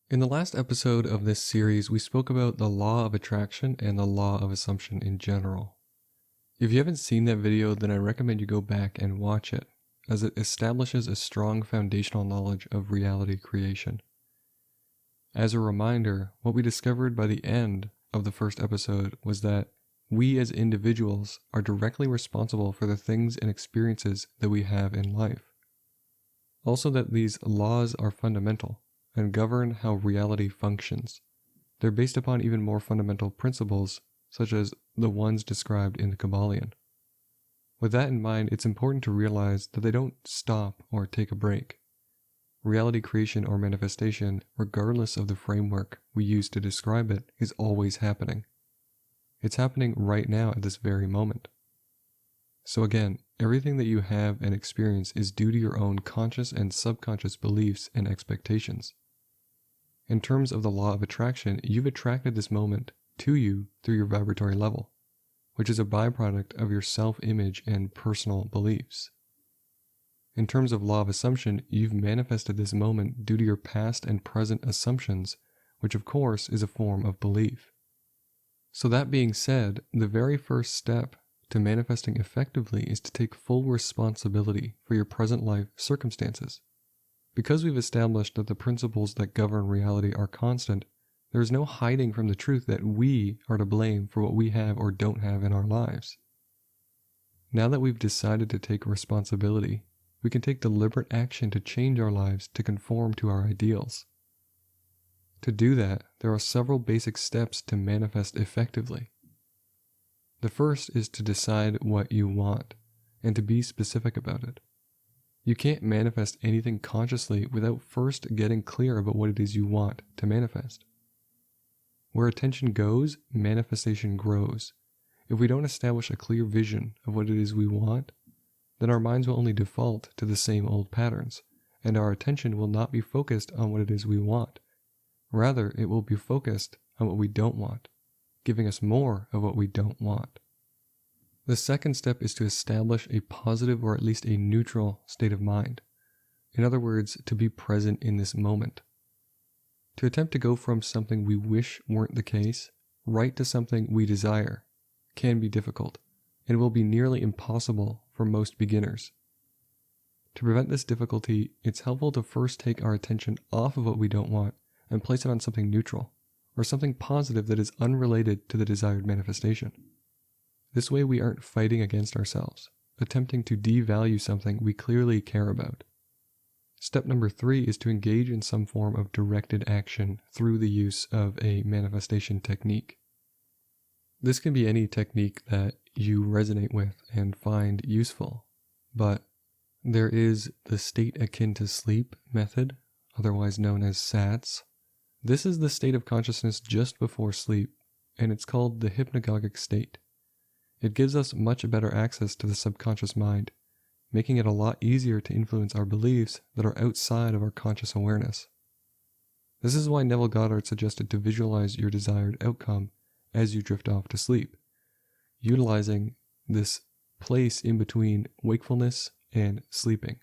In the last episode of this series, we spoke about the law of attraction and the law of assumption in general. If you haven't seen that video, then I recommend you go back and watch it, as it establishes a strong foundational knowledge of reality creation. As a reminder, what we discovered by the end of the first episode was that we as individuals are directly responsible for the things and experiences that we have in life. Also that these laws are fundamental and govern how reality functions. They're based upon even more fundamental principles, such as the ones described in the Kybalion. With that in mind, it's important to realize that they don't stop or take a break. Reality creation or manifestation, regardless of the framework we use to describe it, is always happening. It's happening right now at this very moment. So again, everything that you have and experience is due to your own conscious and subconscious beliefs and expectations. In terms of the law of attraction, you've attracted this moment to you through your vibratory level, which is a byproduct of your self-image and personal beliefs. In terms of law of assumption, you've manifested this moment due to your past and present assumptions, which of course is a form of belief. So that being said, the very first step to manifesting effectively is to take full responsibility for your present life circumstances. Because we've established that the principles that govern reality are constant, there is no hiding from the truth that we are to blame for what we have or don't have in our lives. Now that we've decided to take responsibility, we can take deliberate action to change our lives to conform to our ideals. To do that, there are several basic steps to manifest effectively. The first is to decide what you want and to be specific about it. You can't manifest anything consciously without first getting clear about what it is you want to manifest. Where attention goes, manifestation grows. If we don't establish a clear vision of what it is we want, then our minds will only default to the same old patterns, and our attention will not be focused on what it is we want. Rather, it will be focused on what we don't want, giving us more of what we don't want. The second step is to establish a positive or at least a neutral state of mind. In other words, to be present in this moment. To attempt to go from something we wish weren't the case, right to something we desire, can be difficult, and will be nearly impossible for most beginners. To prevent this difficulty, it's helpful to first take our attention off of what we don't want and place it on something neutral, or something positive that is unrelated to the desired manifestation. This way we aren't fighting against ourselves, attempting to devalue something we clearly care about. Step number 3 is to engage in some form of directed action through the use of a manifestation technique. This can be any technique that you resonate with and find useful, but there is the state akin to sleep method, otherwise known as SATS. This is the state of consciousness just before sleep, and it's called the hypnagogic state. It gives us much better access to the subconscious mind, making it a lot easier to influence our beliefs that are outside of our conscious awareness. This is why Neville Goddard suggested to visualize your desired outcome as you drift off to sleep, utilizing this place in between wakefulness and sleeping.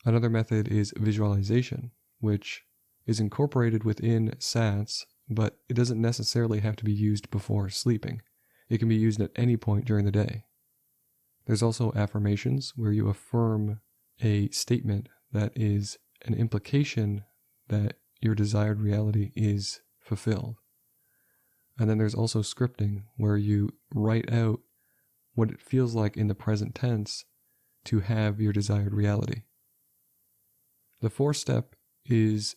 Another method is visualization, which is incorporated within SATS, but it doesn't necessarily have to be used before sleeping. It can be used at any point during the day. There's also affirmations where you affirm a statement that is an implication that your desired reality is fulfilled. And then there's also scripting where you write out what it feels like in the present tense to have your desired reality. The fourth step is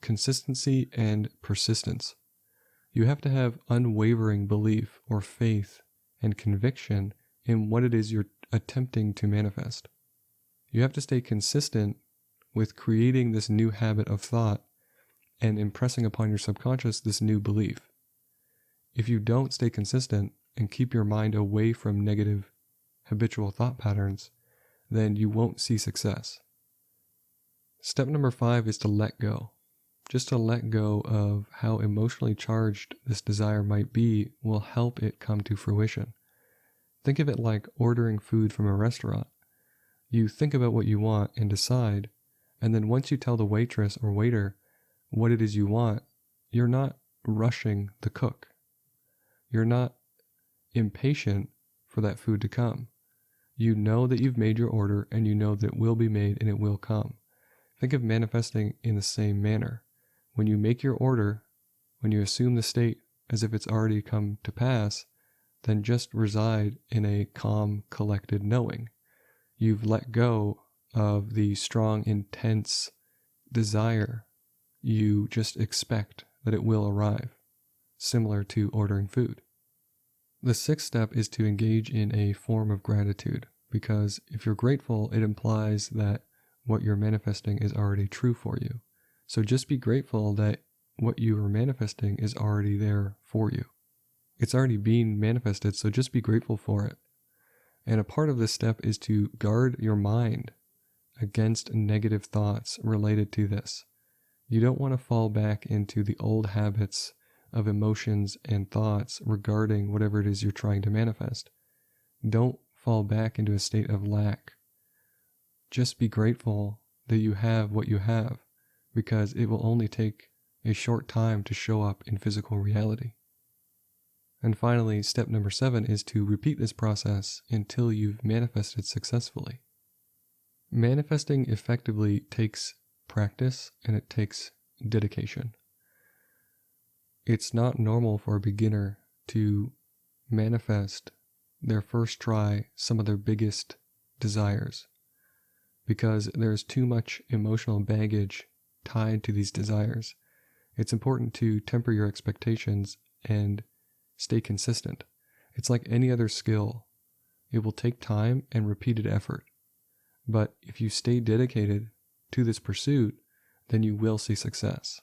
consistency and persistence. You have to have unwavering belief or faith and conviction in what it is you're attempting to manifest. You have to stay consistent with creating this new habit of thought and impressing upon your subconscious this new belief. If you don't stay consistent and keep your mind away from negative habitual thought patterns, then you won't see success. Step number 5 is to let go. Just to let go of how emotionally charged this desire might be will help it come to fruition. Think of it like ordering food from a restaurant. You think about what you want and decide, and then once you tell the waitress or waiter what it is you want, you're not rushing the cook. You're not impatient for that food to come. You know that you've made your order and you know that it will be made and it will come. Think of manifesting in the same manner. When you make your order, when you assume the state as if it's already come to pass, then just reside in a calm, collected knowing. You've let go of the strong, intense desire. You just expect that it will arrive, similar to ordering food. The sixth step is to engage in a form of gratitude, because if you're grateful, it implies that what you're manifesting is already true for you. So just be grateful that what you are manifesting is already there for you. It's already being manifested, so just be grateful for it. And a part of this step is to guard your mind against negative thoughts related to this. You don't want to fall back into the old habits of emotions and thoughts regarding whatever it is you're trying to manifest. Don't fall back into a state of lack. Just be grateful that you have what you have, because it will only take a short time to show up in physical reality. And finally, step number 7 is to repeat this process until you've manifested successfully. Manifesting effectively takes practice and it takes dedication. It's not normal for a beginner to manifest their first try some of their biggest desires, because there's too much emotional baggage tied to these desires. It's important to temper your expectations and stay consistent. It's like any other skill. It will take time and repeated effort. But if you stay dedicated to this pursuit, then you will see success.